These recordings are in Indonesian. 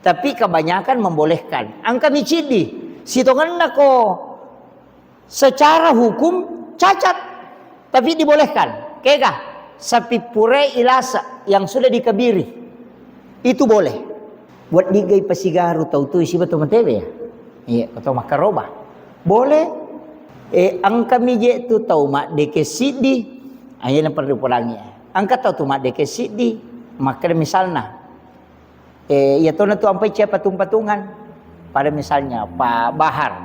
Tapi kebanyakan membolehkan. Angka micidi, sitongan nako secara hukum cacat, tapi dibolehkan. Kega sapi pure ilasa yang sudah dikebiri itu boleh. Buat digai pasigaru tahu tu isi betul mentebe ya. Iya, atau makaroba. Boleh. Angka mije tu tahu mak deke sidi. Ayo yang perlu pulangi. Angka tahu tu mak deke sidi. Maka misalnya ya tuh tu ampai cia patung-patungan pada misalnya Pak Bahar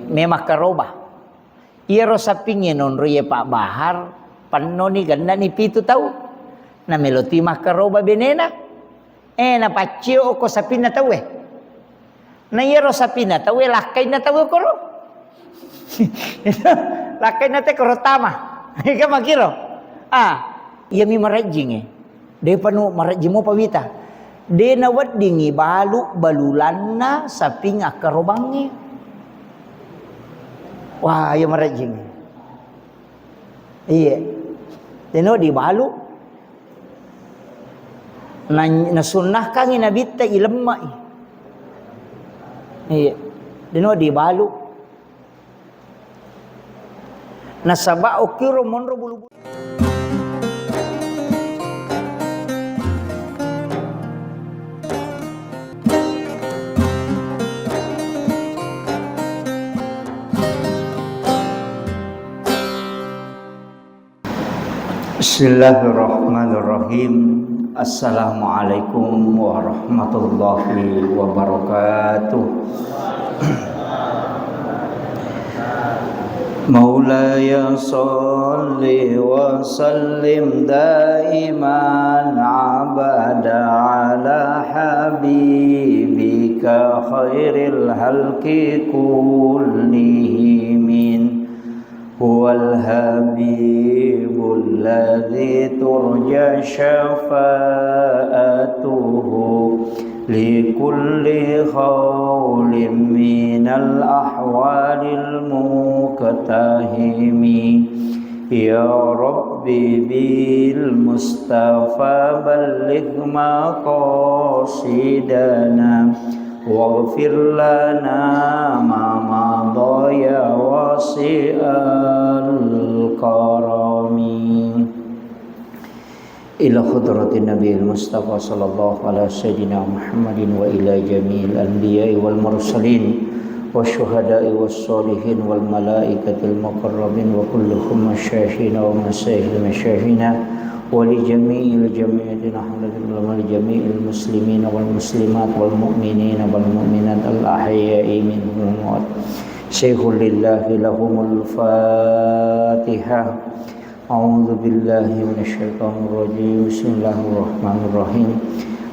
memang karoba ia rosa pingin nonro ya Pak Bahar panoni ganda ni pitu tahu na meloti mah karoba benena na pacio ko sapina tahu na ia rosa pina tahu lakai na tahu koro lakai na te koro tama ka makiro ia mi marajing de panu marajimo pawita de nawat dingi balulanna sapi ngakarobangi wah ya marajing iya deno di balu na sunnah kang inabita ilemma iya deno di balu nasaba okiro monro bulu. Bismillahirrahmanirrahim. Assalamualaikum warahmatullahi wabarakatuh. Maulaya salli wa sallim daiman abada ala habibika khairil halqi kullihim. Huwal habibul ladzi turja syafa'atuhu likulli khawlim minal ahwalil muqtahimi. Ya Rabbi bil Mustafa balligh maqasidana waghfir lana ma madha ya wasi'al karami. Ila hadratin Nabiil Mustafa sallallahu alaihi sayyidina Muhammadin wa ila jami'il anbiya'i wal mursalin wa syuhada'i was sholihin wal malaikatil muqarrabin wa kulluhum masyayikhina wa masyayikhina wa li jami'il jami'atina wa li jami'il muslimina wal muslimat wal mu'minina wal mu'minat al ahya'i minhum wa syekhul lillahi lahumul fatihah. A'udzu billahi minasyaitonir rajim. Bismillahirrahmanirrahim.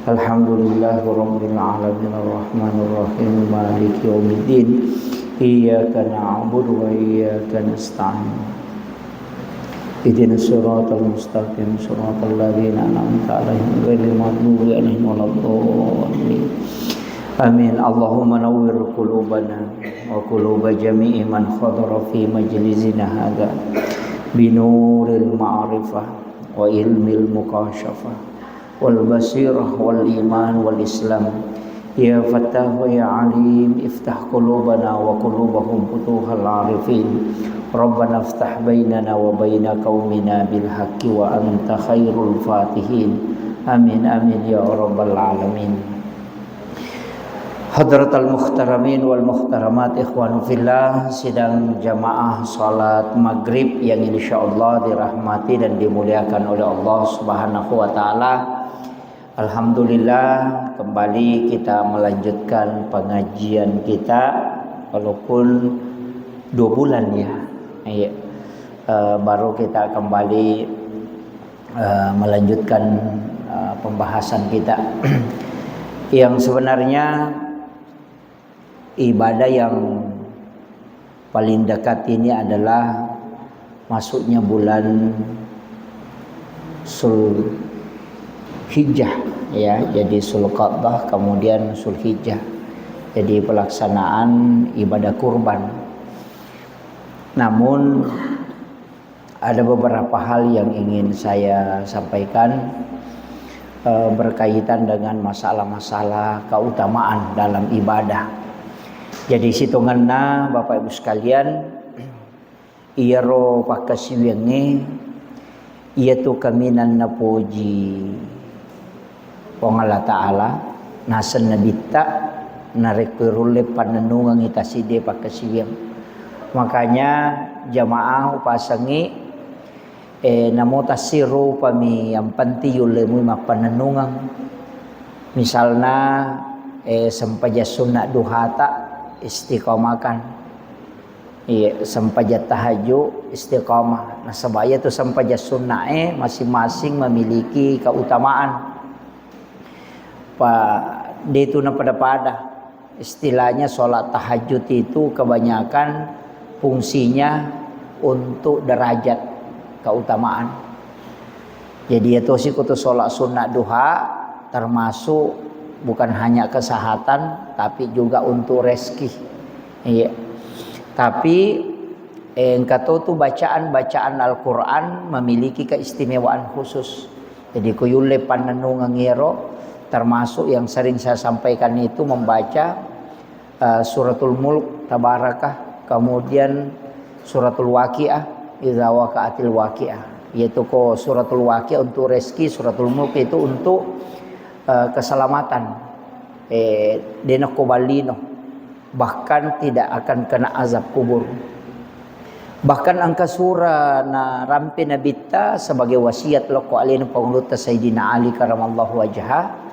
Alhamdulillahirabbil alamin arrahmanir rahim maliki yaumiddin. Iyyaka na'budu wa iyyaka nasta'in. Ihdinas siratal mustaqim siratal ladzina an'amta 'alaihim ghairil maghdubi 'alaihim waladdallin. Amin. Allahumma nawwir qulubana wa quluba jami'i man hadara fi majlisina hadza binuril ma'rifah wa ilmil mukashafah wal basirah wal iman wal islam. Ya Fattah ya Alim iftah qulubana wa qulubahum futuhal arifin. Rabbana iftah bainana wa baina qaumina bil haqqi wa anta khairul fatihin. Amin amin ya rabbal alamin. Hadratal muhtaramin wal muhtaramat ikhwan fillah, sidang jamaah salat maghrib yang insyaallah dirahmati dan dimuliakan oleh Allah Subhanahu wa taala. Alhamdulillah kembali kita melanjutkan pengajian kita walaupun 2 bulan ya. Baru kita kembali melanjutkan pembahasan kita yang sebenarnya ibadah yang paling dekat ini adalah masuknya bulan Zulhijjah ya, jadi Zulqa'dah kemudian Zulhijjah. Jadi pelaksanaan ibadah kurban. Namun ada beberapa hal yang ingin saya sampaikan. berkaitan dengan masalah-masalah keutamaan dalam ibadah. Jadi situnganna Bapak Ibu sekalian, iya ro pakasiwiange iya tu kaminan na puji Pong Allah Ta'ala nasan nabita narekurule panenungang itaside pakasiwiang. Makanya jamaah upasangi namo tasiru pami yang penting lemu mapanenungang misalna sampaja sunat duhata istiqomakan sampaja tahajud istiqomah. Nah sebaya tu sampaja sunnah masing-masing memiliki keutamaan itu na pada istilahnya sholat tahajud itu kebanyakan fungsinya untuk derajat keutamaan. Jadi itu sih kutu sholat sunnah duha termasuk bukan hanya kesehatan tapi juga untuk rezeki. Iya. Tapi engkau tu bacaan Al-Quran memiliki keistimewaan khusus. Jadi kuyule panenungang ngero termasuk yang sering saya sampaikan itu membaca suratul Mulk Tabarakah, kemudian suratul Waqiah idza waqa'atil waqiah, yaitu suratul Waqiah untuk rezeki, suratul Mulk itu untuk keselamatan dena kobalino, bahkan tidak akan kena azab kubur. Bahkan angka surah na rampe nabita sebagai wasiat loko alina panguluta Sayyidina Ali karamallahu wajhah.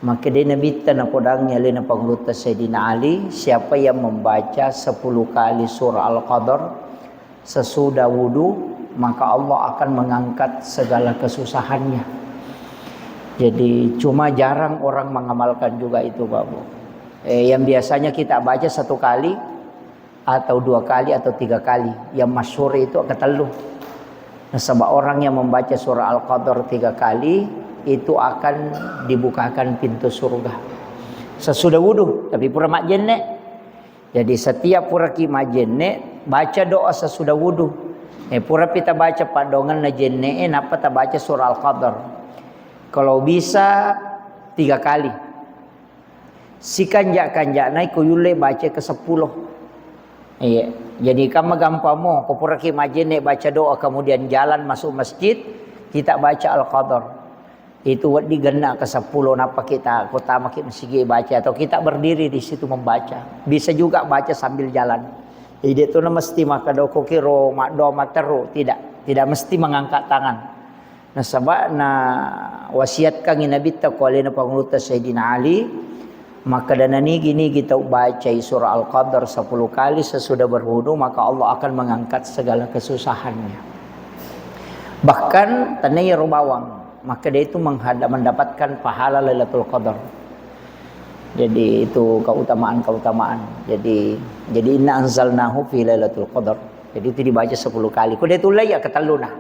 Maka dia nabita na podangnya alina panguluta Sayyidina Ali, siapa yang membaca 10 kali surah Al-Qadar sesudah wudu, maka Allah akan mengangkat segala kesusahannya. Jadi cuma jarang orang mengamalkan juga itu, Bapak. Yang biasanya kita baca 1 kali atau 2 kali atau 3 kali, yang masyhur itu keteluh. Nah, sebab orang yang membaca surah Al-Qadar 3 kali itu akan dibukakan pintu surga sesudah wudu. Tapi pura mak jenne, jadi setiap pura ki mak jenne baca doa sesudah wudu. Pura kita baca padongan na jenne napa ta baca surah Al-Qadar. Kalau bisa 3 kali. Si kanjak naik kuyule baca ke 10. Iya. Jadi kamu gampang mo kopura ki majene baca doa kemudian jalan masuk masjid kita baca Al-Qadar. Itu digena ke 10 napa kita kota makin sigi baca atau kita berdiri di situ membaca. Bisa juga baca sambil jalan. Jadi itu mesti maka doko kiro mak do materu, tidak mesti mengangkat tangan. Nah sebab na wasiat kang Nabi ta kualina panguluta Sayyidina Ali, maka dana gini kita baca surah Al-Qadar 10 kali sesudah berwudu, maka Allah akan mengangkat segala kesusahannya. Bahkan tanaya rubawang, maka dia itu mendapatkan pahala Lailatul Qadar. Jadi itu keutamaan. Jadi inna anzalnahu fi Lailatul Qadar. Jadi itu dibaca 10 kali. Kudu itu ya keteluna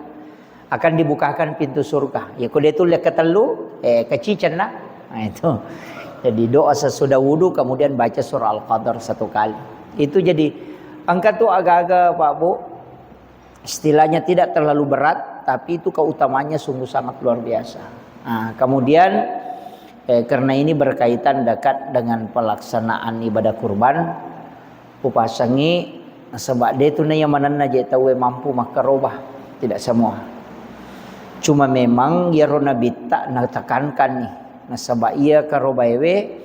akan dibukakan pintu surga. Ya kudu itu ketelu kecican nah. Nah itu. Jadi doa sesudah wudu kemudian baca surah Al-Qadar 1 kali. Itu jadi angka tuh agak-agak Pak Bu, istilahnya tidak terlalu berat, tapi itu keutamanya sungguh sangat luar biasa. Nah, kemudian karena ini berkaitan dekat dengan pelaksanaan ibadah kurban, upasangi sebab dia tu yang mana je tahu mampu maka robah, tidak semua. Cuma memang ya Nabi tak nak tekankan nih. Nah sebab ia karobaiwe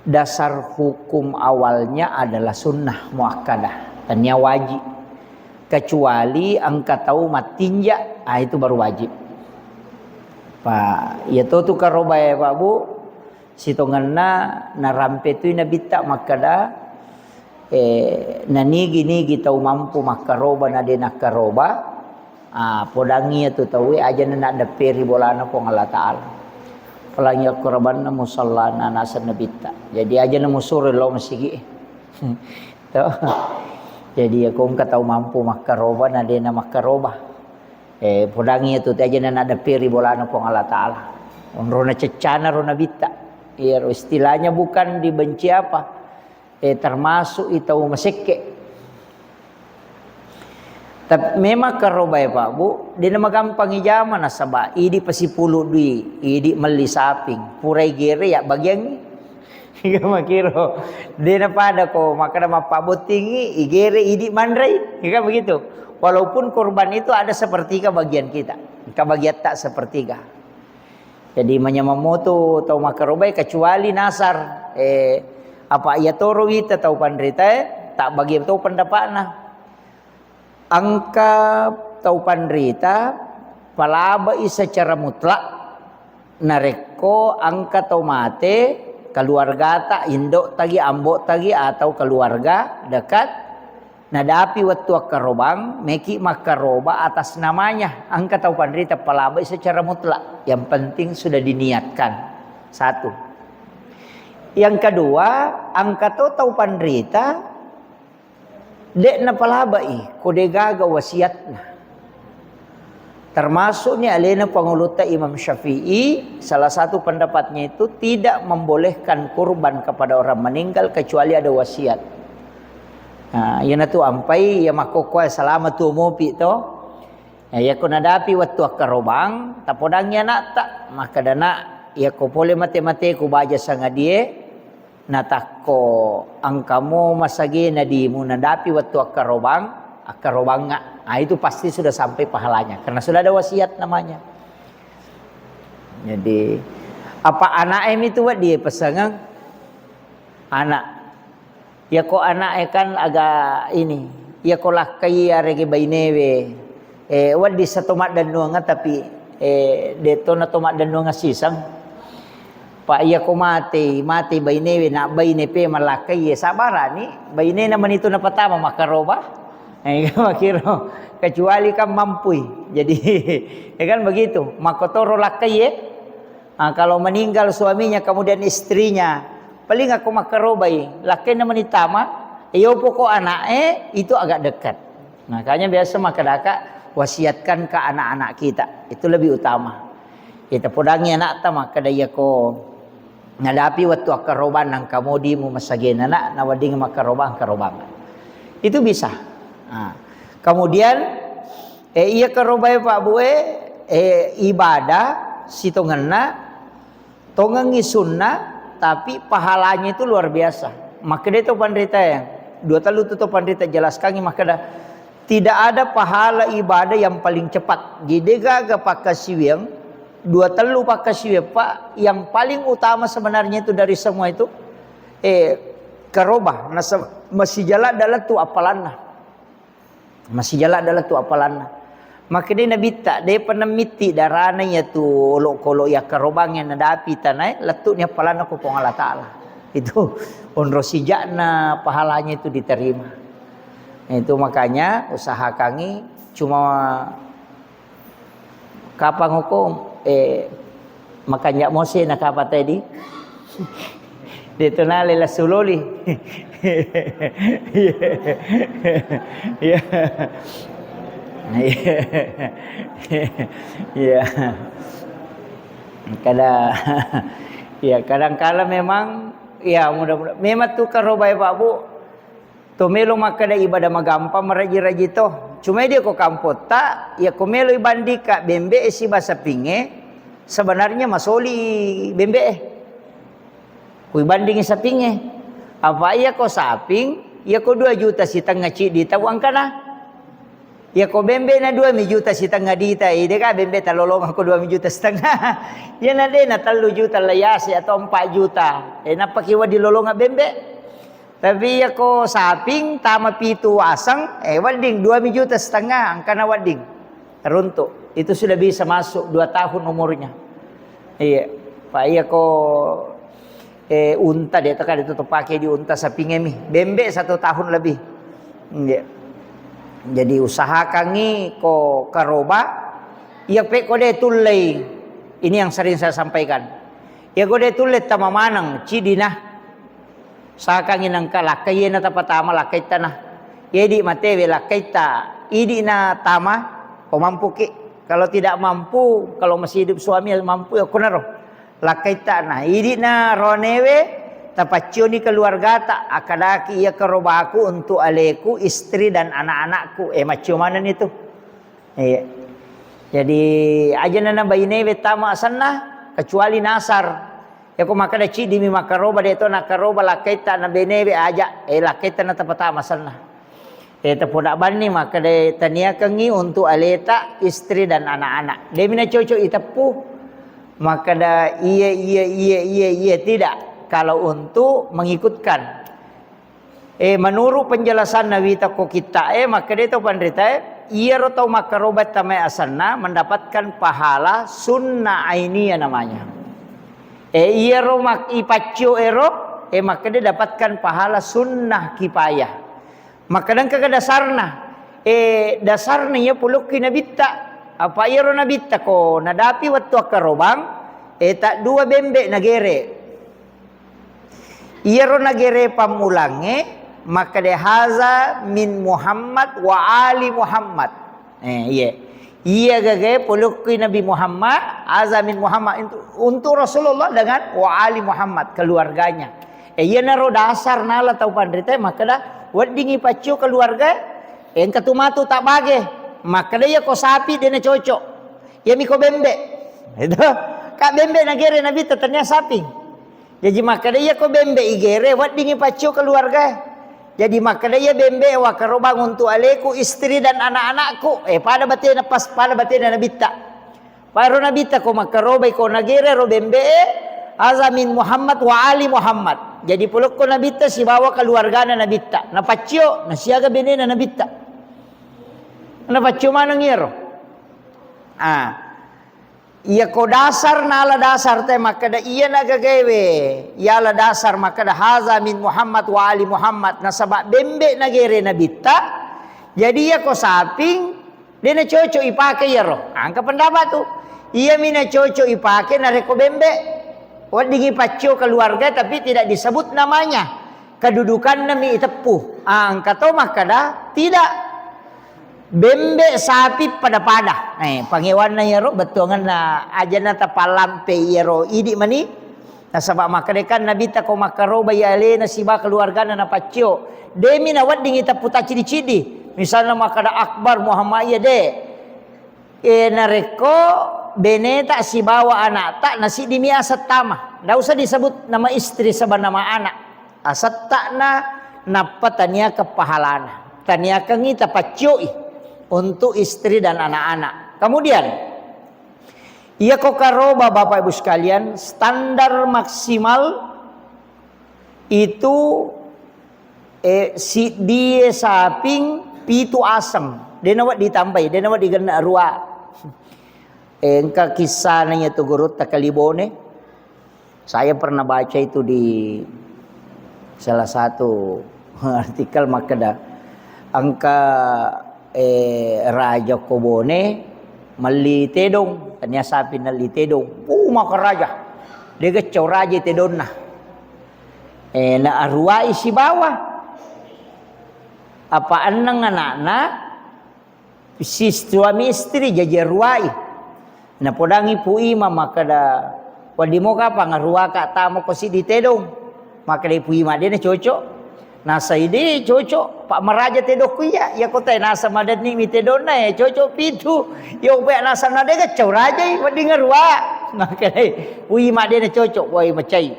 dasar hukum awalnya adalah sunnah muakkadah, tanya wajib. Kecuali angka tahu matinja, itu baru wajib. Pak, ya tu karobai Pak Bu, sitonganna narampe tu Nabi tak makada nani gini kita mampu makaroba na de nakaroba. Podangi tu tahu aja nak deperi bolana pong Allah Taala. Palangnya korban na musallana nasan nabita. Jadi aja na musur lo masigi. Jadi aku tahu mampu makaroba na de na makaroba. Podangi tu aja na deperi bolana pong Allah Taala. Rona cecana rona bita. Istilahnya bukan dibenci apa. Termasuk itu maseke. Tapi memang karobai Pak Bu, di nama gampang ijaman nasaba, idi pasipulu dui, idi meli saping, purai gere ya bagian ni. Hingga makiro, di pada ko maka nama Pak Bu tinggi, igere idi mandrai, hingga begitu. Walaupun kurban itu ada sepertiga bagian kita, bagian tak sepertiga. Jadi menyamamoto atau makarobai kecuali nasar, apa ia toro wita atau pandrita, tak bagi itu pendapatna. Angka tau pandrita palabai secara mutlak nareko angka tau mate keluarga tak indok tagi ambok tagi atau keluarga dekat nadapi waktu akarobang meki makaroba atas namanya angka tau pandrita palabai secara mutlak, yang penting sudah diniatkan. Satu. Yang kedua, angka tau pandrita dek na palabai kode gaga wasiatna. Termasuknya alena penguluta Imam Syafi'i, salah satu pendapatnya itu tidak membolehkan kurban kepada orang meninggal kecuali ada wasiat. Nah, yana tu ampai ya makokwa selamat tu mopi to. Ya ko nadapi waktu akarobang tapodangnya nak tak maka dana ya ko pole mate-mate ko baja sanga die natako angkamu masage nadimu nadapi waktu akarobang itu pasti sudah sampai pahalanya karena sudah ada wasiat namanya. Jadi apa anak itu buat dia pesangan anak ya ko anak kan agak ini ya ko lakai arege bainewe wadi satomat dan nuanga tapi deto na tomat dan nuanga sisang Pak iya ko mati bainewe na baine pe malakai ya sabarani baine naman itu na patama makaroba makiro kecuali kan mampu jadi ya kan begitu makotoro lakai ya. Kalau meninggal suaminya kemudian istrinya paling aku makaroba lakai naman itama iyo poko anak itu agak dekat, makanya biasa makadaka wasiatkan ke anak-anak kita itu lebih utama. Kita podangnya anak ta makadaya ko nadapi waktu akaroban nang kamodi mo masagin anak nawading makarobang karobangan itu bisa. Kemudian iya karobay Pak Bue ibadah sitonganna tongangi sunnah tapi pahalanya itu luar biasa. Maka dia tu pandrita yang dua talu tu pandrita jelaskan maka dah tidak ada pahala ibadah yang paling cepat. Jadi gaga pakai siweng dua telu pakai siweng Pak yang paling utama sebenarnya itu dari semua itu karobah masih jalan adalah tu apalanna. Masih jalan adalah tu apalanna. Maka dia nabi tak dia pernah miti darana ya tu olok-olok ya karobang yang nadapi tanai letuknya apalanna ku Allah Taala. Itu onrosijakna pahalanya itu diterima. Itu makanya usaha kami cuma kapan hukum makanya mose nak apa tadi detonale la suloli ya ya kadang-kadang memang ya mudah-mudahan memang tu karobai Pak Bu to melo makada ibadah magampa maraji-raji to cuma dia ko kampot tak ya ko melo ibandika bembe si basa pinge sebenarnya masoli bembe ku ibanding sa pinge apa ya ko saping ya ko 2 juta si tengah ci di tawang kana ya ko bembe na 2 juta si tengah di ta ide ka bembe talolong ako 2 juta setengah ya na de na 3 juta layasi atau 4 juta napakiwa di lolong bembe. Tapi ako saping tama pitu asang wading 2 juta setengah angkana wading runtuk itu sudah bisa masuk 2 tahun umurnya. Iya Pak iya ko unta dia tekan itu pakai di unta sapingnya mi bembe 1 tahun lebih. Iya. Jadi usaha kangi ko karoba iya pe ko de tulai ini yang sering saya sampaikan. Ya ko de tulai tamamanang cidina sakangin ang kalakay na tapatama lakay ta na yedi matewe lakay ta idi na tama o mampu ki kalau tidak mampu kalau masih hidup suami mampu ya kunaro lakay ta na idi na ronewe Tapaccio ni keluarga tak akadaki ia kerobaku untuk aleku, istri dan anak-anakku. Macam mana ni tu? Jadi aja nana bayine betama sanna kecuali nasar. Ya ko makada cidi mi makaroba de to nakaroba lakaita na benebe aja lakaita na tapatama sanna. Tapodak bani makada tania kengi untuk aleta, istri dan anak-anak. Dia mina cocok itapu makada iya tidak. Kalau untuk mengikutkan menurut penjelasan Nabi tako kita maka dia tahu pandrita ia rotau makarobat tamai asana mendapatkan pahala sunnah ainiyah namanya. Ia romak ipacio ero maka dia dapatkan pahala sunnah kipayah. Maka dan dasarna dasarna ia puluk kinabita apa ia ro nabita ko nadapi waktu akarobang tak dua bembe nagere. Ia ro nagere pamulange maka de haza min Muhammad wa ali Muhammad. Ia gage puluki Nabi Muhammad, haza min Muhammad untuk Rasulullah dengan wa ali Muhammad keluarganya. Ia naro dasar nala tau pandrita maka dah wadingi pacu keluarga yang ketumatu tak bage maka dia ko sapi dia na cocok. Ya miko bembe. Itu kak bembe nagere Nabi tetanya sapi. Jadi maka dia ko bembe igere wat dingi pacu keluarga. Jadi maka dia bembe wa karobang untuk aleku, istri dan anak-anakku. Pada batin pas pada batin nabita. Paro nabita ko makaroba ko nagere ro bembe azamin Muhammad wa ali Muhammad. Jadi puluk ko nabita si bawa keluarga na nabita. Na pacu na siaga bene na nabita. Na pacu manang iro. Ia ko dasar nala dasar te maka da iya nagagawe yala dasar maka da haza min Muhammad wa ali Muhammad nasaba bembe nagere nabita jadi ia ko saping dia na cocok ipake ya roh angka pendapat tu ia mina cocok ipake na reko bembe wadingi pacu keluarga tapi tidak disebut namanya kedudukan nami itepuh angka to maka da tidak bembe sapi pada pangewan na yero betuangan na aja na tapalampe yero idi mani nasaba makadekan nabi ta ko makaroba yale na siba keluarga na pacio demi na wad dingi taputa cidi-cidi misalnya makada akbar Muhammad ya de nareko bene tak si bawa anak tak nasi dimi asat tama ndak usah disebut nama istri sama nama anak asat tak na napa tania kepahalana tania kengi tapacioi untuk istri dan anak-anak. Kemudian ia kokaroba Bapak Ibu sekalian standar maksimal itu si dia saping pitu asam. Dia nawat ditambahi, dia nawat digena rua. Engka kisah nanya tu gurut takalibone. Saya pernah baca itu di salah satu artikel makada angka raja kobone mali tedong tanya sapi nali tedong maka raja dia kecau raja tedong na arwai si bawah apa anang anak-anak si suami istri jadi arwai na podangi pui mama kada wadi mo ka pangarwa ka tamo ko si ditedong maka dia pui ma dia na cocok nasa ini cocok pak meraja tedok kuya ya kota nasa madat ni mi tedona cocok pitu yo pe nasa nade kecau raja wadi ngarwa maka pui ma dia na cocok wai macai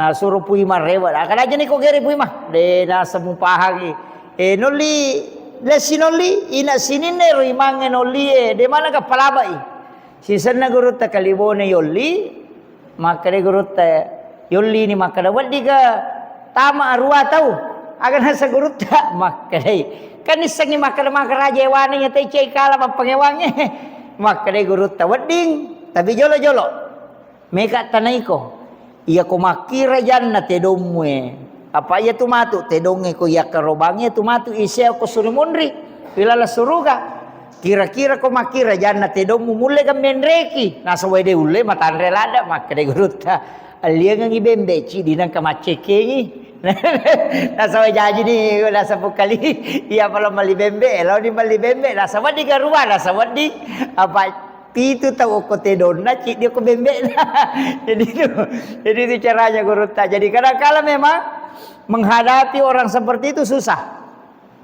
na suruh pui ma rewa akan aja ni ko gere pui ma de nasa mupahagi noli le sinoli ina sinine ro imange noli de mana ka palabai si sanna guru ta kalibone yolli maka de guru ta yolli ni maka wadi ka tama arwa tahu akan hasa gurut tak makai kan isangi makan raja wani nya teh cai kala pangewange makai gurut tak wedding tapi jolo-jolo meka tanaiko iya ko makira janna tedomwe apa ya tu matu tedonge ko ya karobange tu matu ise ko surimunri pilala suruga kira-kira ko makira janna tedomu mule ka menreki nasa wede ule matanre lada makai gurut ta alia ngi bembe ci dinang kamaceke nasa wajaji ni nasa pukali ia kalau mali bembe lalu di mali bembe nasa wadi garua nasa wadi apa Pitu tahu kote dona, cik dia ko bembek na. Jadi itu caranya guru tak. Jadi kadang-kala memang menghadapi orang seperti itu susah.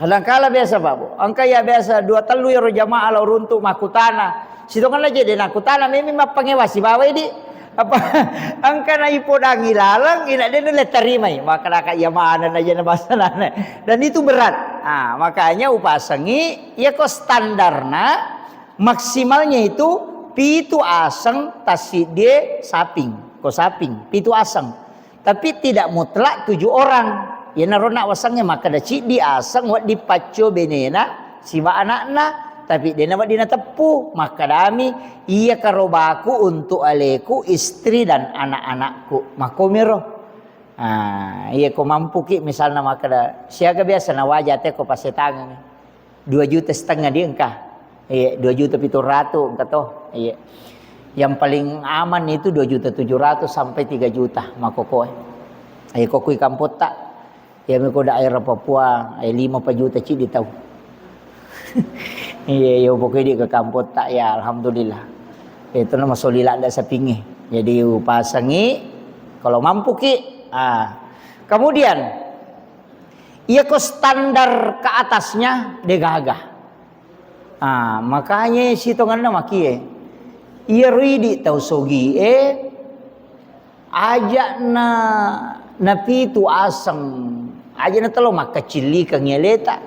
Kadang-kala biasa babu. Angka ya biasa 2 telu ya jamaah lau runtuk makutana. Situ kan aja dia nakutana memang mapangewasi bawa ini. Apa angka na ipodangi lalang ina dia le terima maka nak ya mana aja na basanana. Dan itu berat. Makanya upasangi ya ko standarna maksimalnya itu pitu aseng tasidie saping, ko saping pitu aseng. Tapi tidak mutlak 7 orang. Ya narona wasangnya maka da cik di aseng wat dipaco benena siwa anakna. Tapi dia nak dina tepu maka dami iya karobaku untuk aleku istri dan anak-anakku makomiro. Iya ko mampu ki misalnya maka da siaga biasa na wajah te ko pasetangan 2,5 juta dia engkah. Iya 2,700,000 engkah toh. Iya. Yang paling aman itu 2,700,000 sampai 3 juta makoko. Iya ko kui kampot tak. Ya meko daerah Papua 5 juta cik di tahu. Iya, yo pokoknya dia ke kampung tak ya, alhamdulillah. Itu nama solila ndak sepingi. Jadi pasangi kalau mampu ki. Kemudian ia ko standar ke atasnya degagah. Makanya sitonganna makie. Ia ridi tau sogi ajak na pitu aseng. Aja na telo mak kecili kang yeleta.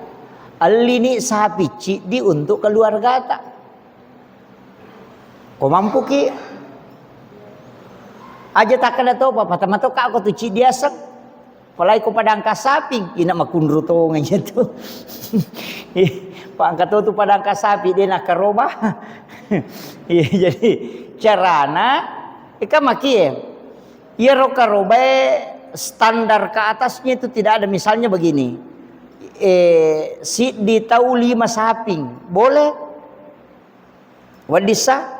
Alini sapi cik di untuk keluarga tak. Kau mampu ki? Aja tak kena tahu apa pertama tu kau tu cik dia sek. Palai ko padang kasapi, ina makundru to nganya tu. Pak angkat tu padang kasapi dia nak kerobah. Jadi carana ika maki ya rokaroba standar ke atasnya itu tidak ada misalnya begini. Si ditau 5 saping boleh wadisa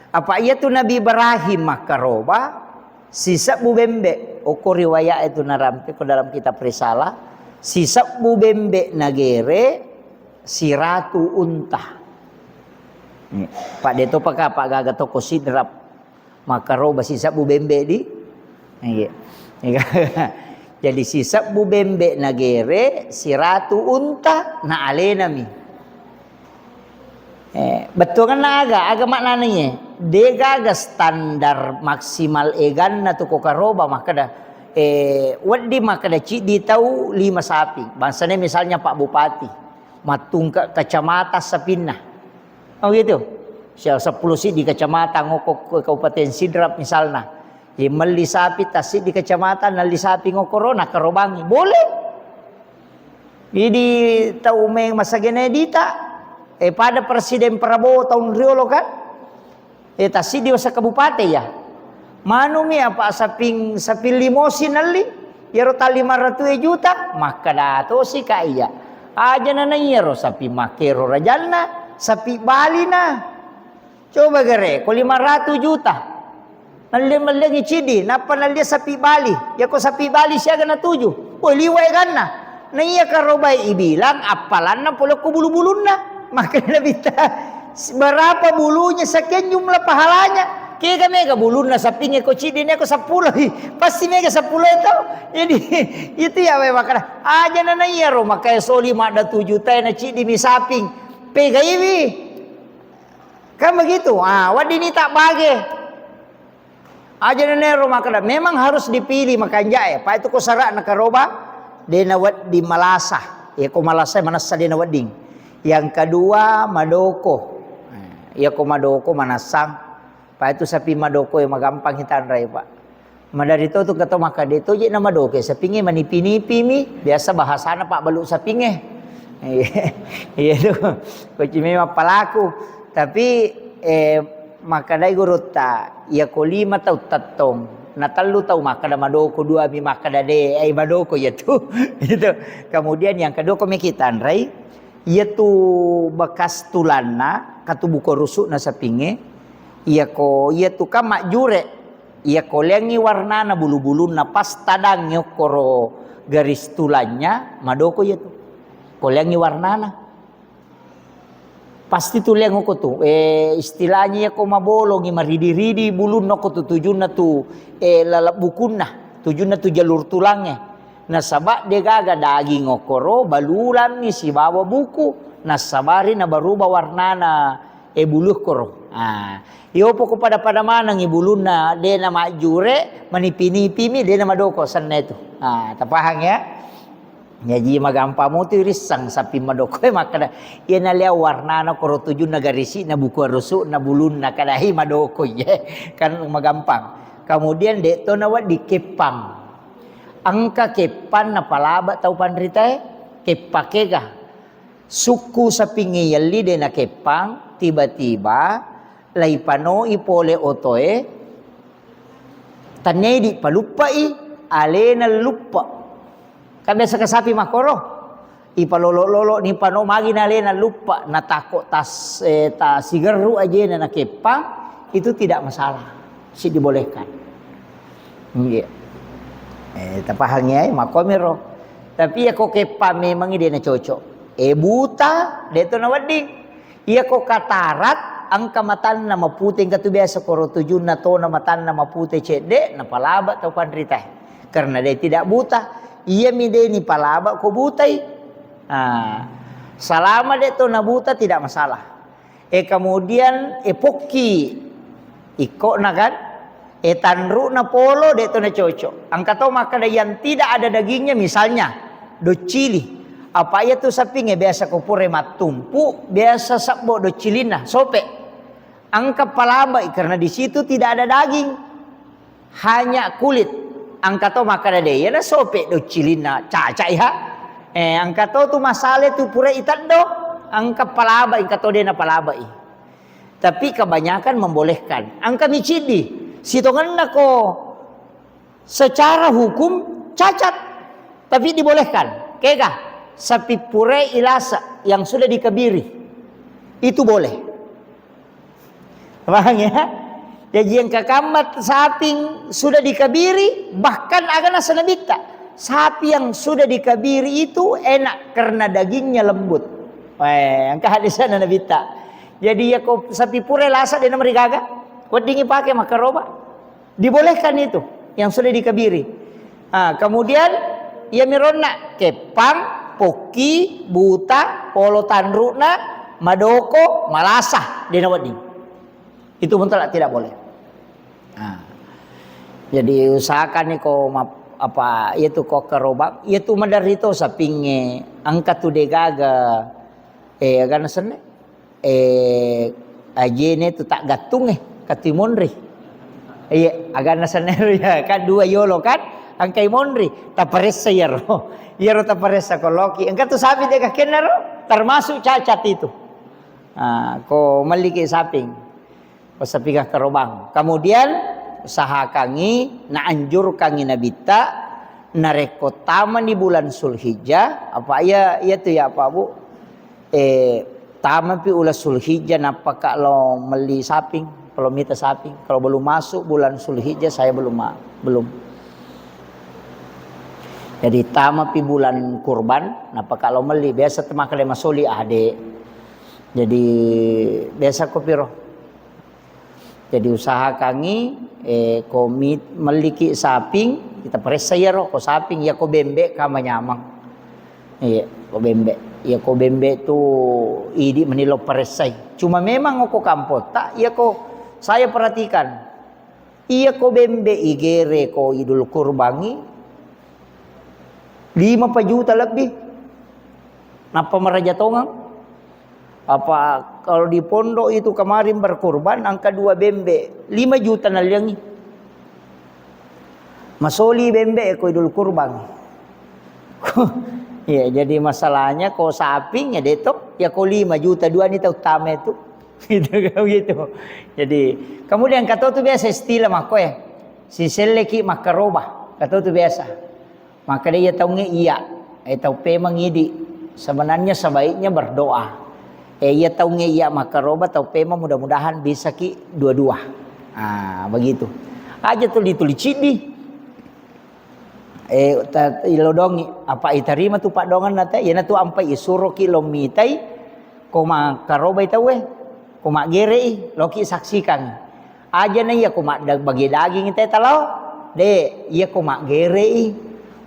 apa ia tu Nabi Ibrahim makaroba sisa bubembe oko riwayat itu narampe ko dalam kitab risalah sisa bubembe nagere si ratu unta pak deto pak gaga toko sidrap makaroba sisa bubembe di jadi sisa bubembe nagere si ratu unta na alenami. Betul kan aga maknanya dega standar maksimal egan na tu kokaroba maka dah wadi maka dah cik di tahu 5 sapi. Bangsanya misalnya Pak Bupati matung ke kecamatan Sapinah. Oh gitu. 10 sih di kecamatan ngokok Kabupaten Sidrap misalnya. Meli sapi tasik di kecamatan nali sapi ngokorona kerobangi boleh. Jadi tahu meng masa genedita pada Presiden Prabowo tahun riolo kan tasik di masa kabupaten ya. Manu mi apa sapi limosin nali ya rota 500 juta maka dato si kaya. Aja na ro sapi makero rajalna sapi Bali na. Coba gere ko 500 juta. Nalagi cidi, napa nalia sapi Bali? Ya ko sapi Bali siya na 7. Oh liway ganna. Na iya karobai ibilang apalan na pula ko bulu-bulun na. Maka nabita berapa bulunya sekian jumlah pahalanya. Kaya kami bulun na sapinya ko cidi na ko 10. Pasti mega 10 itu. Jadi itu ya we makana. Aja na iya ro makaya soli mada 7 tay na cidi mi saping. Pega iwi. Kan begitu. Wadini tak bage. Aja nero maka memang harus dipilih makanya ya. Pak itu ko sarak na karoba denawat di Malasa. Ya ko Malasa manasa denawat ding. Yang kedua Madoko. Ya ko Madoko manasang. Pak itu sapi Madoko yang magampang hitan rai Pak. Madari itu tu kata maka deto je na Madoko sapinge manipi-nipi mi biasa bahasana Pak baluk sapinge. Iya tu. Ko cime palaku. Tapi maka dai guru ta ya ko 5 tau tatong na 3 tau maka da Madoko 2 mi maka da de Madoko ya tu itu kemudian yang kedua ko mikitan rai ya tu bekas tulanna katu buko rusuk na sapinge ya ko ya tu ka makjure ya ko lengi warnana bulu-bulu na pas tadang koro garis tulannya Madoko ya tu ko lengi warnana Pasti tu liang ko tu. Istilahnya ko mabolong maridi-ridi bulun ko tu tujuna tu lalap bukunna. Tujuna tu jalur tulangnya. Nah sabak dia gaga daging okoro balulan ni si bawa buku. Nah sabari na baruba warnana buluh koro. Iopo ko pada mana ngibulun na dia na majure manipini-pimi dia na madoko sana itu. Tapahang ya. Jadi magampa mo tu risang sapi madoko maka ia na liya warna na koro tujuh na garisi na buku rusu na bulun na kadahi madoko ya kan magampang. Kemudian deto na wa di kepang. Angka kepan na palaba tau pandrita kepake ga. Suku sapi ngiyali de na kepang tiba-tiba lai pano ipole otoe tanedi palupai alena lupa. Kan biasa kasapi makoro ipalolo-lolo ni pano magi na alena lupa natako tas sigaru aja na kepang itu tidak masalah si dibolehkan. Iya. Tapahangnya makomero. Tapi ya kok kepang memang dia na cocok. Buta deto na wading. Iya kok katarat angka matan na maputing katu biasa koro tujun na to na matan na mapute cede na palaba tau pandrita. Karena dia tidak buta. Iya mide ni palaba ko butai. Selama dia tu na buta tidak masalah. Kemudian poki iko na kan. Tanru na polo dia tu na cocok. Angka to maka yang tidak ada dagingnya misalnya do cili. Apa ya tu sapi biasa ko pure matumpu biasa sabbo do cilina sope. Angka palaba karena di situ tidak ada daging. Hanya kulit. Angka to maka ada ya na sope do cilina cacai ha. Angka to tu masalah tu pura itando. Angka palaba angka to dia na palaba. Tapi kebanyakan membolehkan. Angka micidi sitongan na ko secara hukum cacat tapi dibolehkan. Kega sapi pure ilasa yang sudah dikebiri itu boleh. Paham ya? Jadi yang kakamat sapi sudah dikebiri bahkan agak nasanabita. Sapi yang sudah dikebiri itu enak karena dagingnya lembut. Angka hadisan nabita. Jadi ya kok sapi pure lasa dia namanya gaga. Wadingi pakai makaroba. Dibolehkan itu yang sudah dikebiri. Kemudian ya mirona kepang, poki, buta, polo tanruna, madoko, malasah dia wading. Itu pun tidak boleh. Jadi usahakan nih kok apa itu kok kerobak itu madarito sa pinge angkat tu degaga agana sene ajene tu tak gatung katimonri agana sene ya kan dua yolo kan angkai monri taparesa yero taparesa koloki angkat tu sapi dega kenaro termasuk cacat itu ko maliki saping pasapikah kerobang. Kemudian usahakangi na anjurkangi nabita narekotama di bulan Sulhijjah apa ya itu ya apa bu tama pi ulas Sulhijjah napa kalau meli saping kalau mita saping kalau belum masuk bulan Sulhijjah saya belum jadi tama pi bulan kurban napa kalau meli biasa temakale masoli ade jadi biasa kopiro. Jadi usaha kangi komit meliki saping kita percaya ko saping ya ko bembe kama nyamang. Iya, ko bembe. Ya ko bembe tu idi menilo peresai. Cuma memang ko kampota ya ko saya perhatikan. Iya ko bembe igere ko idul kurbangi 5 juta lebih. Napa meraja tongang? Apa kalau di pondok itu kemarin berkurban angka 2 bembe 5 juta naliangi masoli bembe ko idul kurban. Ya jadi masalahnya ko sapinya detok ya ko 5 juta 2 ni utama itu gitu. Jadi kemudian kata tu biasa istilah mako ya si seleki makaroba kata tu biasa maka dia tahu iya tahu pemang idi sebenarnya sebaiknya berdoa. Ya tahu iya makaroba tahu pema mudah-mudahan bisa ki dua-dua. Begitu. Aja tulis cidi. Ilodongi apa itarima tu pak dongan nate ya na tu ampai isuro kilomitai koma karoba itawe koma gere loki saksikan aja na iya koma bagi daging ite talau de iya koma gere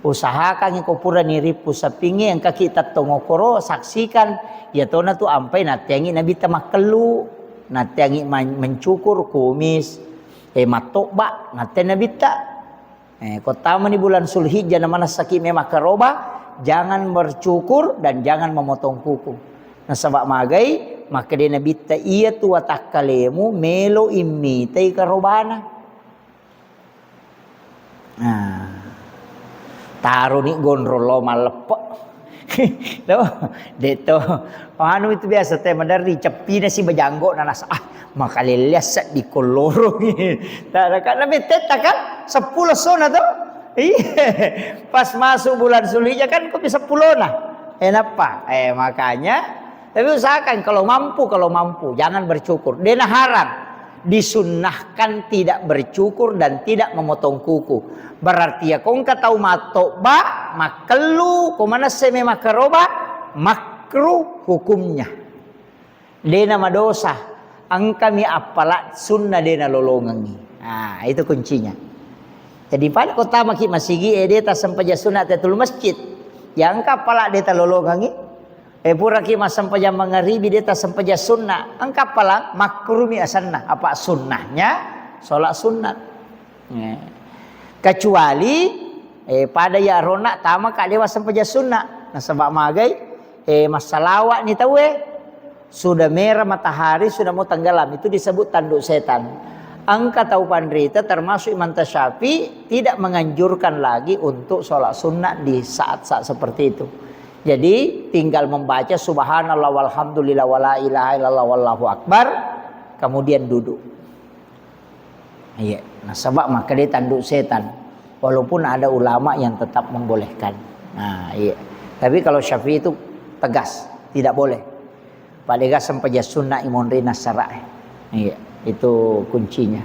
usahakan ko pura niripu sa pingi ang kakita tongokoro saksikan ya tona tu ampai natiangi nabita makelu natiangi mencukur kumis matokba natian nabita kotama ni bulan Zulhijjah namanya sakit memang karoba jangan bercukur dan jangan memotong kuku nah sabak magai maka dia nabita iya tu watak kalemu melo imitai karobana nah taruh ni gondrol lo malepo no deto anu itu biasa teh madari cepi na si bajanggo na nasa makalilias sa di koloro tak kan nabi teta kan 10 sona to pas masuk bulan Zulhijjah kan kok bisa 10 nah kenapa makanya tapi usahakan kalau mampu jangan bercukur dena haram disunnahkan tidak bercukur dan tidak memotong kuku berarti ya kau tahu matokba makelu kumana seme makaroba makruh hukumnya dena madosa ang kami apala sunnah dena lolongangi nah itu kuncinya jadi pada kota maki masigi deta sampaja sunat tetul masjid yang kapala deta lolongangi pura ki masampaja mangaribi deta sampaja sunnah angka pala makrumi asanna apa sunnahnya sholat sunat kecuali pada ya rona tama ka dewa sampaja sunnah nah sebab magai masalawat ni tahu sudah merah matahari sudah mau tenggelam itu disebut tanduk setan angka tahu pandrita termasuk Imam Syafi'i tidak menganjurkan lagi untuk sholat sunat di saat-saat seperti itu. Jadi tinggal membaca subhanallah walhamdulillah wala ilaha illallah wallahu akbar kemudian duduk. Iya, nah sebab maka dia tanduk setan. Walaupun ada ulama yang tetap membolehkan. Nah, iya. Tapi kalau Syafi'i itu tegas, tidak boleh. Padahal sampai sunnah imun rina syara'i. Iya, itu kuncinya.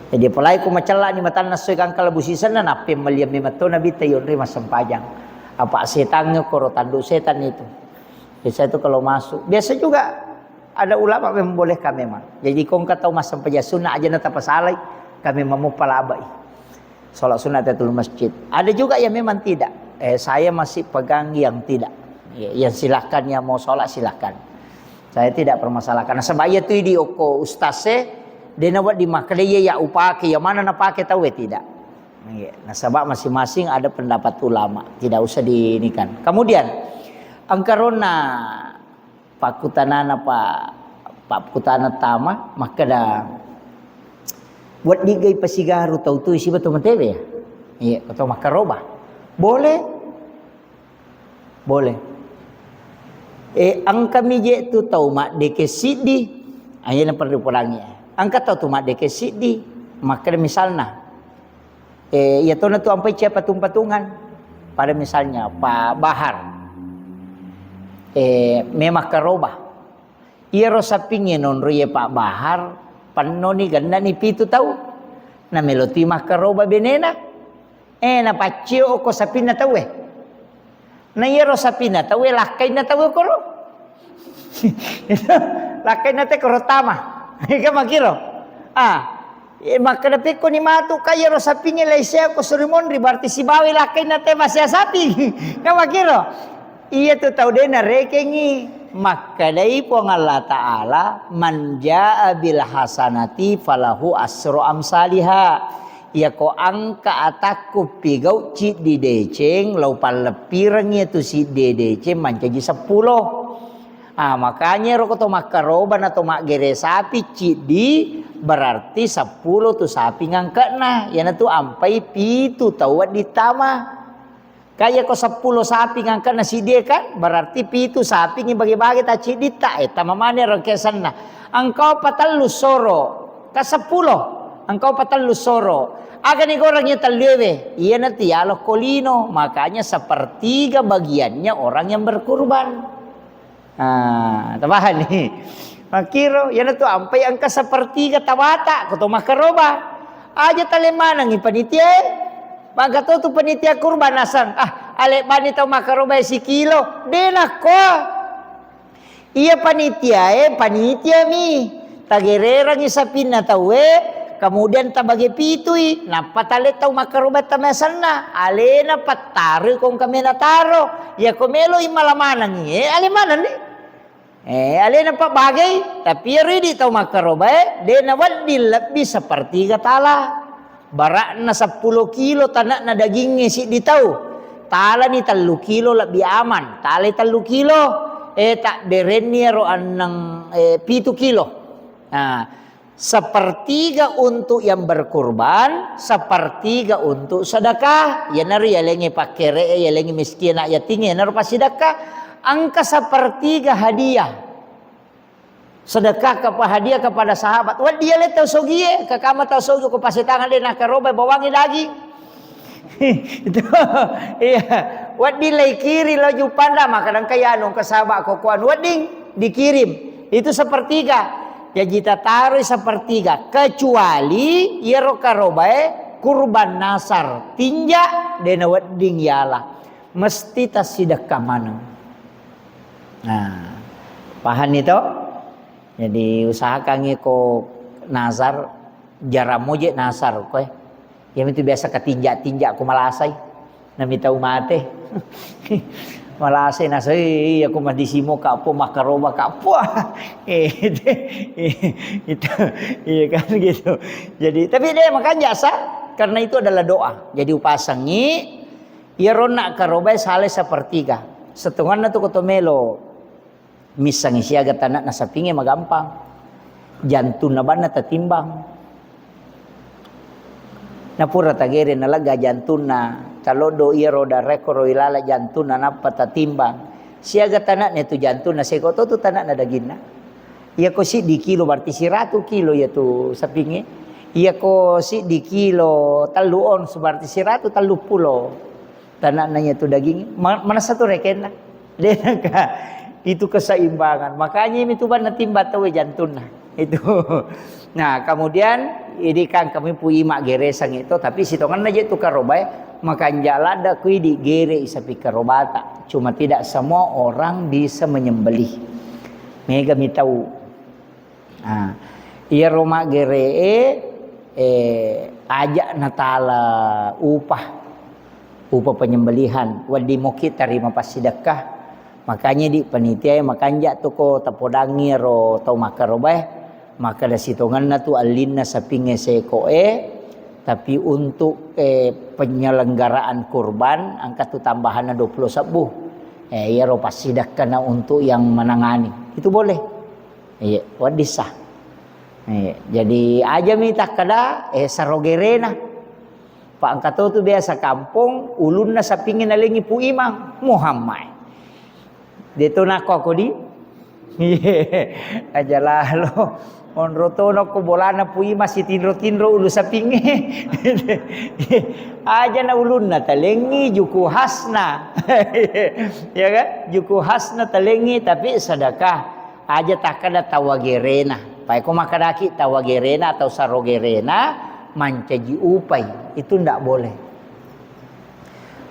Jadi pelai ku macala ni matan nasoy kang kalabusisan na napi meliam ni mato nabi tayon rima sampajang. Apa setannya koro tanduk setan itu. Biasa itu kalau masuk. Biasa juga ada ulama yang membolehkan memang. Jadi kau tahu mas sampai sunnah aja nata pasalai kami mau palabai. Salat sunat tatul masjid. Ada juga yang memang tidak. Saya masih pegang yang tidak. Yang silakan yang mau sholat silakan. Saya tidak permasalahkan. Nah, sebab itu di oko ustase dia nak buat di maklaya ya upake yang mana nak pakai tahu tidak. Nah sebab masing-masing ada pendapat ulama, tidak usah diinikan. Kemudian angkarona pakutanana pak kutana tama maka dah buat digai pasigaru tahu tu isi betul mentebe ya. Iya, atau makaroba. Boleh. Angka mije tu tahu mak deke sidi. Ayeuna perlu pulangi. Angka tahu tu mak deke sidi. Maka misalnya ya tu natu ampai cia patung-patungan pada misalnya Pak Bahar memang karoba ia rosa pingin non ruye Pak Bahar panoni ganda ni pitu tahu na meloti mah karoba benena na pacio ko sapina tahu na ia rosa pina tahu lakai na tahu koro lakai na te koro tama ka makiro maka dapat ko ni matu kaya ro sapinya laisya ko surimondri berarti si bawi lakai na te masya sapi kamu kira iya tu tahu dena rekengi maka dai po Allah taala man jaa bil hasanati falahu asru amsalha ya ko angka ataku pigau ci di deceng lau palepirangnya tu si dedece mancaji 10 makanya roko to makaroban atau mak gere sapi ci di berarti 10 tu sapi ngangkatna yana tu ampai pitu tawat ditama kaya ko 10 sapi ngangkatna si dia kan berarti pitu sapi ngi bagi-bagi ta cidita eta mamane rokesanna engkau patallu soro ka 10 engkau patallu soro aga ni orangnya tallewe iya nanti alo kolino makanya sepertiga bagiannya orang yang berkurban tabahan nih makiro yan tu ampai angka sepertiga tawata kuto makaroba aja talemanang ni panitia bagato tu panitia kurban asan alek bani tau makaroba si kilo dena ko Iya panitia mi. Tagererang isapin na tawe. Kemudian tabagi pitui. Napatale tau makarobat tamasana. Alena pataro kung kami nataro. Ya kumelo imalamanan ni. Alimanan ni. Alena pa bagay. Tapi ready tau makarobat. De nawadil lebih seperti katala. Barak na 10 kilo tanak na dagingnya si ditau. Tala ni 3 kilo lebih aman. Tala 3 kilo. Tak derenia roan ng 7 kilo. Sepertiga untuk yang berkurban, sepertiga untuk sedekah. Ya nari yalengi pakere, yalengi miskin nak yating, ya nari pasidekah. Angka sepertiga hadiah. Sedekah hadiah kepada sahabat. Wah dia le tau sogie, kakama tau sogie ko pasitangan dia nak karoba bawangi daging. Itu iya. Wah dilai kiri laju panda makadang kaya nung kasahabat ko kuan wading dikirim. Itu sepertiga. Ya kita taruh sepertiga kecuali yero karobae kurban nasar tinja dena wedding yala mesti tasidekah maneng. Nah, paham itu? Jadi usahakan ko nazar jaramoje nasar koe. Yang itu biasa ketinja-tinja aku malasai. Nami tahu mate. Malasay na say aku madisimo ka po makaroba ka po. Itu iya kan gitu. Jadi tapi dia makan jasa karena itu adalah doa. Jadi upasangi ya rona karoba sale sepertiga. Setengah na to kotomelo. Misang siaga tanak na sapinge magampang. Jantun na ba na tatimbang. Napura tagere nalaga jantun na calodo iya roda rekoro ilala jantun na napa tatimbang. Siaga tanak na itu jantun na sekoto tu tanak na dagina. Iya ko si di kilo berarti 100 kilo ya tu sapinge. Iya ko si di kilo taluon berarti 130 tanak na itu daging. Mana satu reken na. Denaka itu keseimbangan. Makanya itu ban natimba tahu jantun na. Itu. Nah, kemudian ini kan kami punya mak geresang itu tapi sitongan aja itu karobai makan jalada kui di gere isapi karobata. Cuma tidak semua orang bisa menyembelih. Mega mi tahu. Nah, iya roma gere ajak natala upah penyembelihan wadi moki tarima pasidekah. Makanya di panitia makanja toko tapodangi ro tau makarobai. Maka da sitongan na tu alin na sa pinge sekoe tapi untuk penyelenggaraan kurban angkat tu tambahan na 20 sabu. Ya ro pasidekah na untuk yang menangani. Itu boleh. Iya, wadisah. Jadi aja minta kada sarogerena. Pak angkat tu biasa kampung ulun na sa pinge na lengi pu imang Muhammad. Dito na ko di. Aja lalu onrotono ko bolana pui masih tinro-tinro ulu sapinge. Aja na ulun na talengi juku hasna. Ya kan? Juku hasna talengi tapi sedekah. Aja takada tawagerena. Pai ko makadaki tawagerena atau sarogerena mancaji upai. Itu ndak boleh.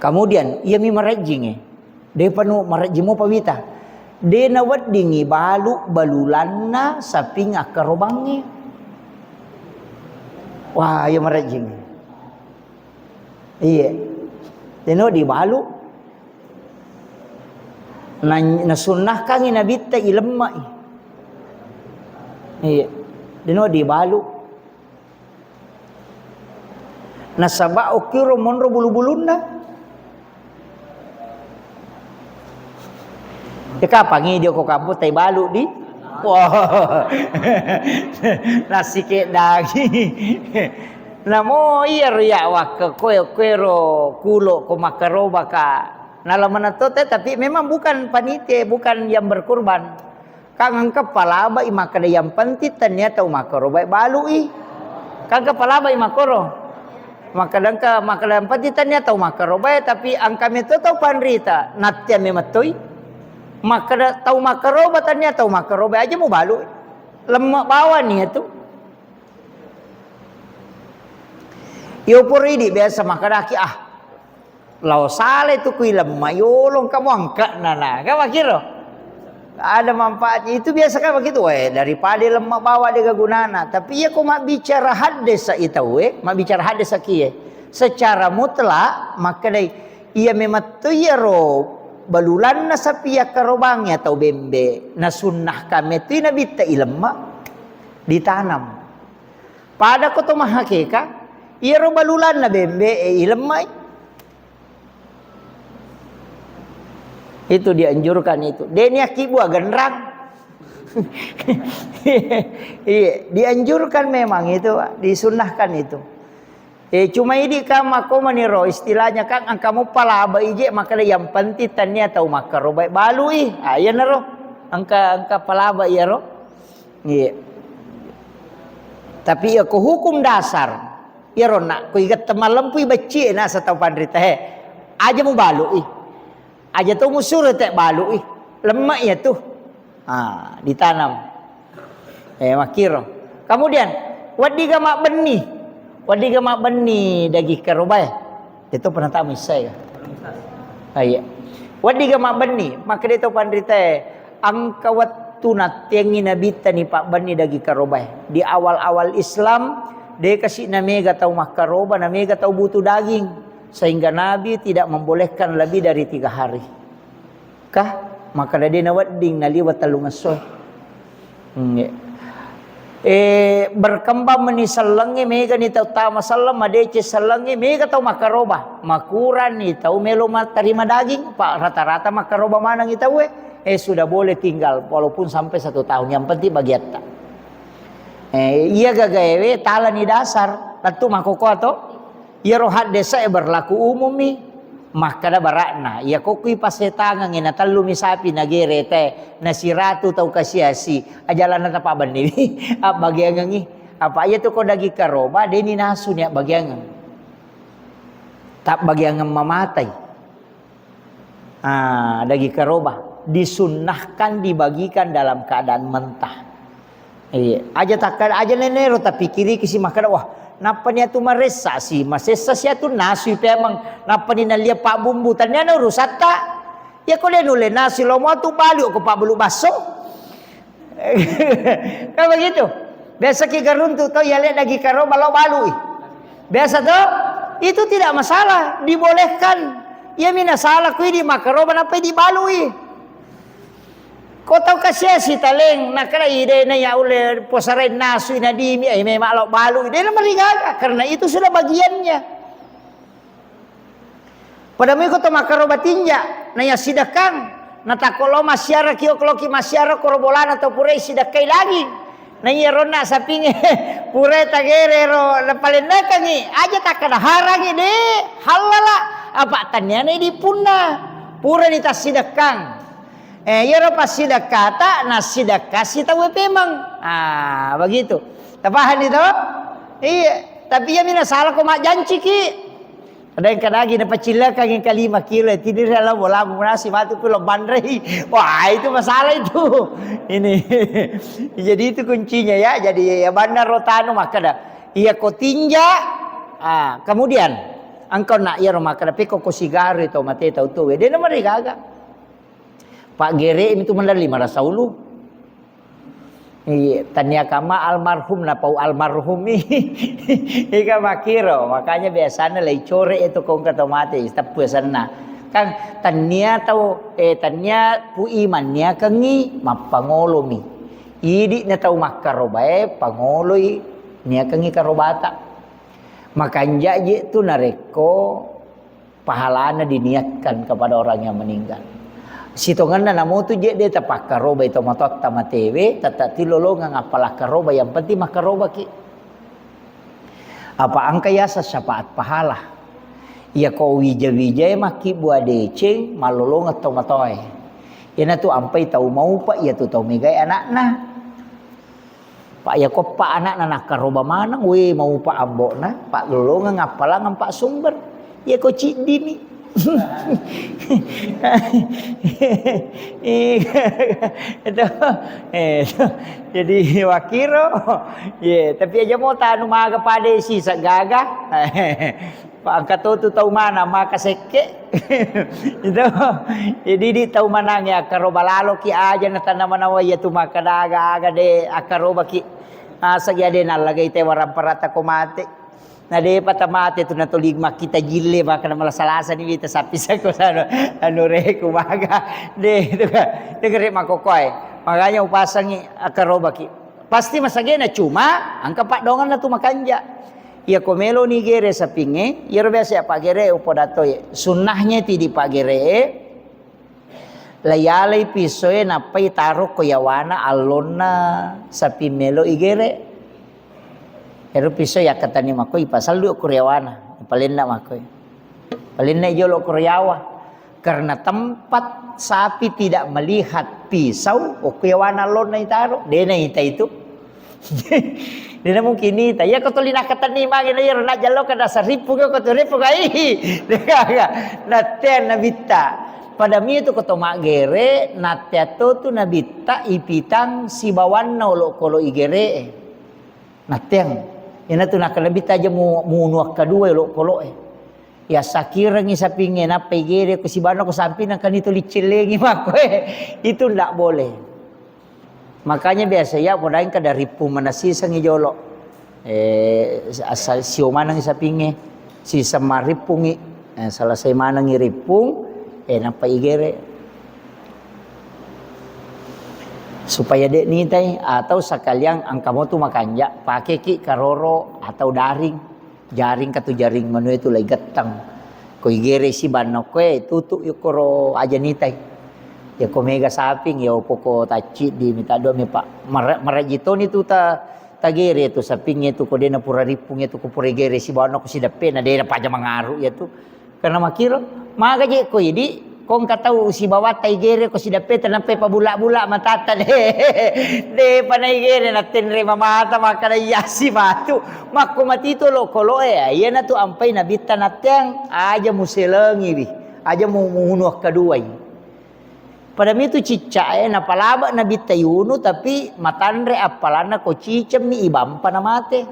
Kemudian ia mi marejing dia panu marejimu pawita. Dia nawat dingi balulanna saping akarobangi. Wah, ya merajing. Iya. Deno di balu. Na sunnah kang inabita ilemma. Iya. Deno di balu. Nasaba okiro monro bulu-bulunna. Ya kapangi dia ko kampus tay balu di. Wah. Nasi ke daging. Namo iya riya wa ke koero kulo ko makaroba ka. Nalaman to tapi memang bukan panitia, bukan yang berkurban. Kang kepala ba imakada yang pantitan ya tau makaroba balu i. Kang kepala ba imakoro. Makadang ka makada pantitan ya tau makaroba tapi angka meto tau panrita. Natya mematoy. Maka tahu makaroba tanya tahu makaroba aja mau balu lemak bawah nih itu. Yo puridi biasa makadaki lau sale tu kui lemak yolong kamu angkat nana kamu kira Ada manfaatnya. Itu biasa kan begitu. Daripada lemak bawa dia ke gunana. Tapi ya kok mak bicara hadis sa itu mak bicara hadis sa kiye. Secara mutlak maka dai ia memang tu ya ro balulan na sa piyak karobangnya atau bembe na sunnah kami tu nabi ta ilma ditanam. Pada ko to mahakika ia ro balulan na bembe ilma. Itu dianjurkan itu. Deni akibu generang. Iya, dianjurkan memang itu, disunahkan itu. Cuma ini kama ko maniro istilahnya kan angkamu pala ije maka yang penting tanya tahu makaro baik balui. Ayan ro. Angka palaba ya ro. Iya. Tapi ya ko hukum dasar. Ya ro nak ko igat temalam pui beci na sa tau pandrita he. Aja mu balui. Aja tu musuh tak balu lemak ya tu. Ditanam. Makiro. Kemudian wadi gamak benih. Wadi gamak benih daging karobai. Itu pernah tahu saya. Iya. Wadi gamak benih, maka dia tu pandrita angka waktu natengi nabi tani pak benih daging karobai. Di awal-awal Islam dia kasih namega tahu makaroba, namega tahu butuh daging. Sehingga Nabi tidak membolehkan lebih dari 3 hari. Kah? Maka dia nawadding naliwat talungasoy. Berkembang meni salangi mega ni tau tama salam madece salangi mega tau makaroba. Makuran ni tau melo terima daging. Pak rata-rata makaroba mana kita sudah boleh tinggal walaupun sampai 1 tahun. Yang penting bagian tak. Iya gagawe tala ni dasar. Tentu makoko atau ya rohat desa berlaku umum ni maka da barakna ya kokui pasetangan ngena tallu misapi nagere te nasiratu tau kasiasi ajalan ta pa bani bagian ngi apa ya tu ko dagi karoba deni nasu nya bagian tak bagian mamatai dagi karoba disunnahkan dibagikan dalam keadaan mentah. Iya aja takkan aja nenero tapi kiri kisi makan wah napa niya tu maresa si masesa siya tu nasi pemang napa ni nalia pak bumbu tanya na rusata ya ko le nule nasi lo mo tu balik ko pak bulu baso kan begitu biasa ki garun tu ya le dagi karo balo balu biasa tu itu tidak masalah dibolehkan ya mina salah ku di makaro napa di balui. Kau tahu kasih si taleng nak kena ide na ya oleh posarai nasu na di mi ay may malok balu ide na marigaga karena itu sudah bagiannya. Pada mi ko to makarobatinja na ya sidakang natakolo masyara kio kloki masyara korobolan atau pure sidakai lagi. Na ya rona sapinge pure tagere ro lepalen nakangi aja tak kada harang ide halala apa tanya na di punna pure ni tas sidakang. Ya ropa sidakah tak nasidakah si tahu memang. Begitu. Tapahan itu? Iya. Tapi ya mina salah ko mak janji ki. Ada yang kadagi na pacila kaging 5 kilo tidur dalam bola nasi mati pulau bandrei. Wah itu masalah itu. Ini. Jadi itu kuncinya ya. Jadi ya bandar rotano maka dah. Iya ko tinja. Kemudian engkau nak ya maka dah peko ko sigaru itu mati tahu tu. Dia nama dia gagak. Pak Gere itu mendali marasa ulu. Tanya kama almarhum na pau almarhum ika makiro makanya biasanya lay core itu kong kata mati tapi sana kan tanya tahu tanya pu imannya kengi mapangolomi idi na tahu makarobae pangoloi nia kengi karobata makanya je tu nareko pahalana diniatkan kepada orang yang meninggal. Sitongan na namo tu je dia tapak karoba itu matot tamatewe tata tilolongan apalah karoba yang penting makaroba ki apa angka ya syafaat pahala ya ko wija-wija maki buat deceng malolong atau matoy ina tu ampai tahu mau pak ya tu tahu megai anak-anak pak ya ko pak anak nak karoba mana we mau pak ambok na pak lolongan apalah ngampak sumber ya ko cik dini itu jadi wakiro ya tapi aja mau tanu maga pade si sagaga pangkat tu tahu mana maka seke itu jadi di tahu mana ya karoba lalo ki aja na tanaman wa ya tu maka daga aga de akaroba ki asa ya de nalagay te waram parata ko mate na de patamate tu natuligma kita gile maka na malasalasa ni kita sapi sa ko sa ano re kumaga de itu ka degere makokoy makanya upasang akaroba ki pasti masage na cuma ang kapadongan na tu makanja ia komelo ni gere sa pinge ia biasa pa gere upodato sunnahnya ti di pa gere layalay pisoe na pay taro ko yawana alona sa pimelo igere pero piso ya katani makoy pasal du kuryawana palinna makoy palinna jolo kuryawa karena tempat sapi tidak melihat pisau o kuyawana lona itaro dena ita itu Dina mungkin ni ya ko tuli nakatani magi na yero na jalo kada saripu ko to ripu kai naten nabita pada mi itu ko to magere nateto tu nabita ipitang si bawan na ulo kolo igere nateng ina tu nakalabita aja munuak kadua ulo kolo ya sakira ngi sapinge na pegere ko si bana ko sampi nang kanito licelengi mako itu ndak boleh. Makanya biasa ya podain kada ripu manasi sang ijolo asal sio manang sa pinge si samaripungi salah saya manang iripung napa igere supaya dek nitai atau sekalian angka mo tu makanja pakai ki karoro atau jaring katu jaring manu itu lagi getang ko igere si banokwe tutu yukoro aja nitai ya komega saping ya poko taci di minta do me pak marajito ni tu ta tagere tu saping itu ko dena pura ripung itu ko pura gere si bano ko si dape na dena paja mangaru ya tu karena makiro maga je ko idi kong katau si bawa taigere ko si dape tanampe pa bula-bula matata de panai gere na tenre mamata makana yasi batu makko matito lo kolo ya na tu ampai na bitta natyang aja muselengi bi aja muhunuh kaduai pada itu cicak na palaba na bitayuno tapi matandre apalana ko cicem ni ibampa na mate.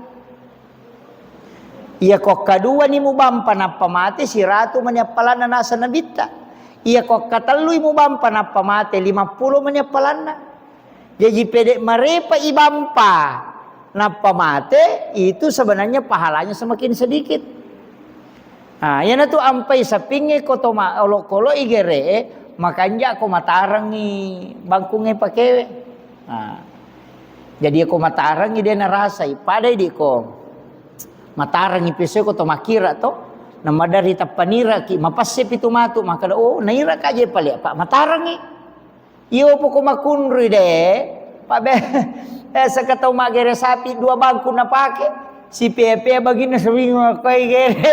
Ia kok kadua ni mo bampa na pamate si ratu man apalana nasa na bitta. Ia kok kataluy mo bampa na pamate 50 man apalana. Jadi pede marepa ibampa na pamate itu sebenarnya pahalanya semakin sedikit. Nah, yan na tu ampay sa pinge ko to kolo igere makanya aku matarang ni bangkungnya pakai jadi aku matarang ni dia narasai padai di ko matarang ni piso ko to makira to nama dari tapanira ki mapasip itu matu maka oh naira kaje pali pak matarang ni iyo po ko makunri de pak be sakatau magere sapi 2 bangku na pake si pepe begini sering koi gere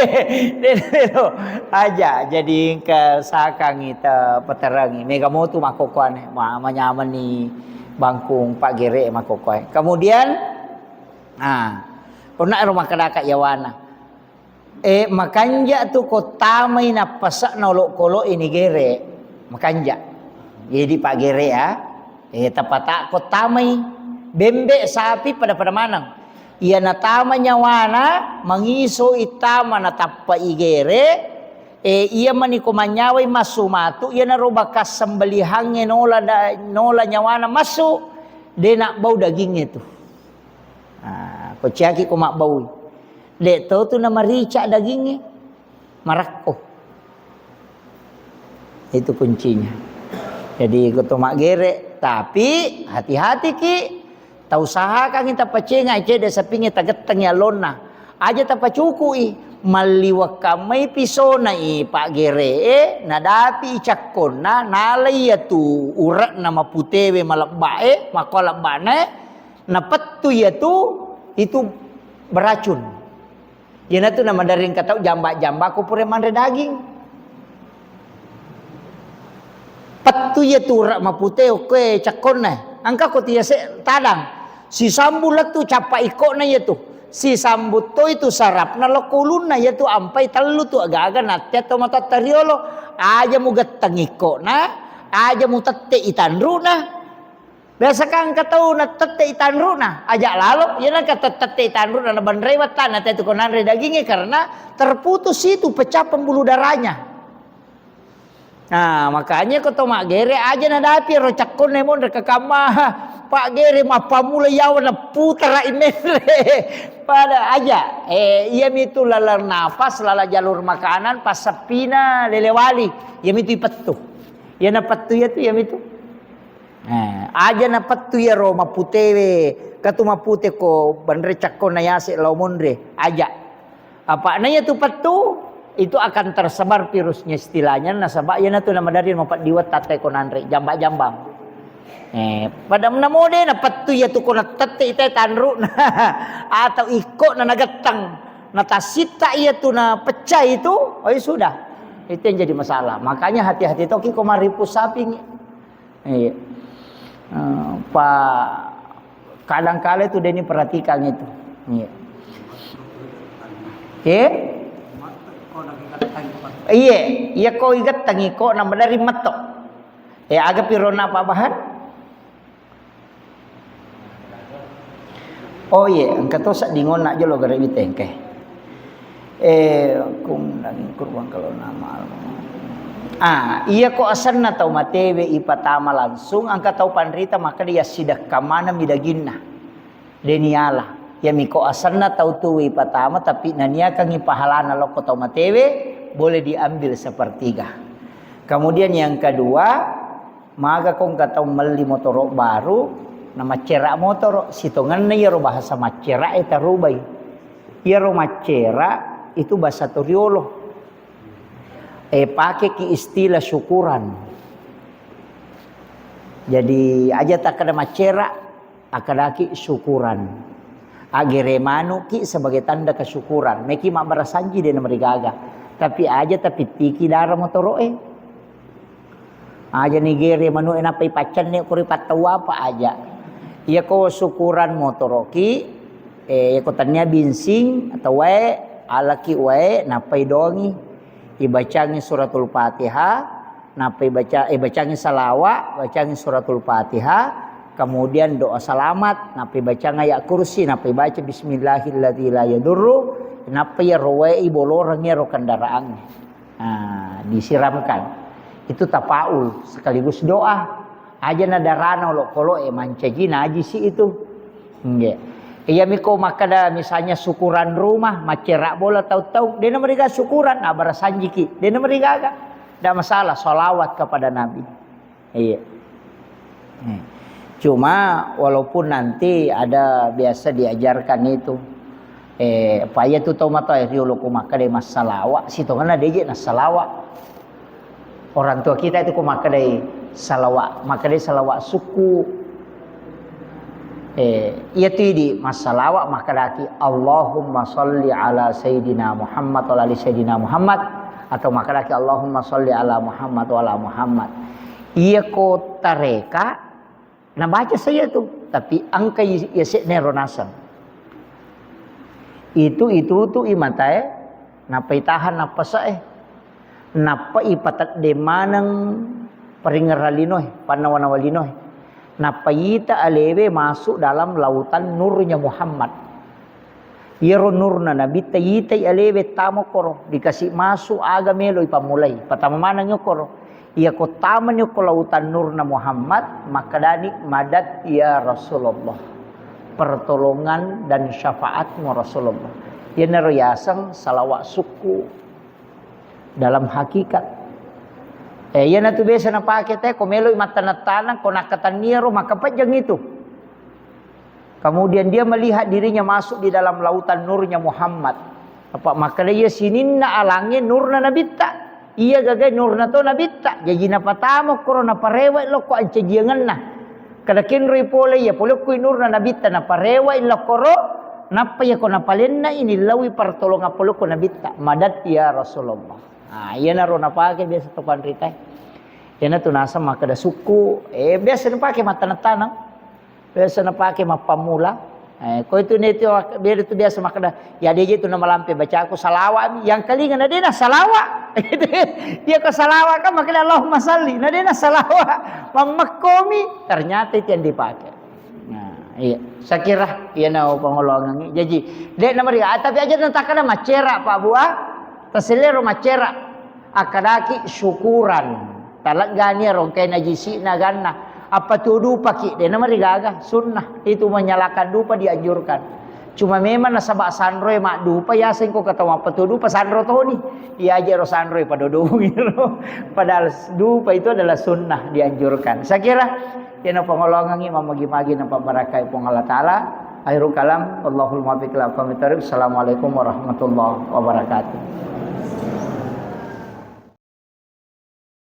deno aja jadi ke sakang ita peterangi megamotu makokoan manyaman ni bangkung pak gere makokoan kemudian pernah rumah kadaka yawana makanja tu kota mai na pasak na kolo ini gere makanja jadi pak gere ya tapata kota mai bembe sapi pada manang ia natama nyawana mangiso itama natapa igere ia maniko manyaway masumatu ia narobakas sembelihangnya nola nyawana masu de nak bau dagingnya tu ko ciaki ko mak bau de to tu na marica dagingnya marako itu kuncinya jadi ko to mak gere tapi hati-hati ki tau saha kang kita pacenga je de sapinge tageteng ya lona aja tapacukui maliwak kamay pisona pak gere nadapi cakona nalay tu urat na maputewe malabbae makolabane napattu yatu itu beracun yana tu nama daring katau jamba-jamba ko pure mandre daging pattu yatu urat maputeo ke cakona angka ko tiya tadang si sambulat tu capa ikok na yatu si sambut to itu sarap na lo kulun na ya tu ampai telu tu aga-aga natte to mata tariolo aja mu gattangiko na aja mu tette itanru na biasa kang katau na tette itanru na aja lalu ya na kata tette itanru na bandrewat tanah tu konanre dagingnya karena terputus itu pecah pembuluh darahnya. Nah makanya kau tahu mak gere aja na dapi rocakon nemon reka kama Pak gere mah pamula yawan na putra imere pada aja ia mitu lalar nafas lala jalur makanan pas sapina lelewali ia mitu ipettu ia na pettu ya tu ia mitu aja na pettu ya ro maputewe katu mapute ko bandre cakon na yase laumondre aja apa na ya tu pettu itu akan tersebar virusnya istilahnya nasabak ya tu nama dari mapat diwat tatai konanre jambak-jambang pada menamode na patu ya tu kona tete ite tanru atau iko na nagatang na tasita ya tu na pecah itu oh ya sudah itu yang jadi masalah makanya hati-hati toki ko maripus saping pak kadang-kala itu Deni perhatikan itu iya ko igat tangi ko nama dari matok aga pirona apa bahan oh iya angkat to sak dingon nak jolo gara bitengke kum daging kurban kalau nama iya ko asanna tau matewe ipatama langsung angkat tau panrita maka dia sidak kamana midaginna deniala ya miko asanna tau tuwi ipatama tapi nania kang ipahalana loko tau matewe boleh diambil sepertiga. Kemudian yang kedua, maga kong katau meli motor baru, nama cerak motor, sitongan na yaro bahasa macera eta rubai. Yaro macera itu bahasa Toriolo. Pakai ki istilah syukuran. Jadi aja tak ada macera, akadaki syukuran. Agere manu ki sebagai tanda kesyukuran. Meki mak barasanji dia nama gaga. Tapi aja tapi tiki darah motoro aja Nigeria manu enapa ipacan ne kuri patawa apa aja iya ko syukuran motoroki ko tanya binsing atau wae alaki wae napai dongi ibacangi suratul Fatihah napai bacangi salawa bacangi suratul Fatihah kemudian doa salamat napai baca ayat kursi napai baca bismillahirrahmanirrahim la yadurru kenapa ya roe bolorangnya ro kendaraan disiramkan itu tapaul sekaligus doa aja nadarana lo kolo mancaji najisi itu nggih iya miko makada misalnya syukuran rumah macerak bola tahu-tahu dena mereka syukuran barasanjiki dena mereka enggak masalah sholawat kepada nabi iya cuma walaupun nanti ada biasa diajarkan itu paya tu tau mata riolo ko makade masalawa sitongan deje na salawa orang tua kita itu ko makade salawa suku iya ti masalawa makadaki Allahumma sholli ala sayidina Muhammad wa ali sayidina Muhammad atau makadaki Allahumma sholli ala Muhammad wa ala Muhammad iya ko tareka na baca saya tu tapi angka ya neronasan itu imatae napa itahan napa sae napa ipatat de manang peringeralinoy panawanawalinoy napa ita alewe masuk dalam lautan nurnya Muhammad yero nurna nabi ita alewe tamo koro dikasih masuk aga melo ipamulai patama manang koro iya ko taman ko lautan nurna Muhammad maka dani madat ya Rasulullah pertolongan dan syafaatmu Rasulullah. Ya neruyasang salawat suku dalam hakikat. Ya na tu biasa na pakai teh komelo matanatan ko nakatan niero maka pajang itu. Kemudian dia melihat dirinya masuk di dalam lautan nurnya Muhammad. Apa maka dia sininna alangnya nurna nabita. Iya gagai nurna to nabita. Jadi na patamo korona parewa lo ko ancejiangan na. Kadakin ripole ya polo ku nurna nabita na parewa illa koro napa ya ko napalenna ini lawi pertolongan polo ko nabita madat ya Rasulullah. Iya na ro napake biasa to panrita. Ya na tunasa maka da suku biasa na pake matanatana. Biasa na pake mapamula Kau itu biasa makan ya dia itu nama lampe baca aku salawat yang kali ngana dia salawat dia ke salawat kan makanya Allahumma salli nah dia salawat mamakomi ternyata itu yang dipakai. Nah iya saya kira iya nau pengolongan jadi dek nama dia tapi aja nantakana macera pak buah terselero macera akadaki syukuran talak gani rongkai najisi naganna apa tuh dupa ki dia nama digaga sunnah itu menyalakan dupa dianjurkan cuma memang nasabak sanroy mak dupa ya sengko kata apa tuh dupa sanro tuh nih iya aja ro sanroy pada dodo padahal dupa itu adalah sunnah dianjurkan saya kira yana pengolongan ini mamagi-magi nampak barakai pun Allah Ta'ala akhirul kalam Allahul muwaffiq ila aqwamit thoriq. Assalamualaikum warahmatullahi wabarakatuh.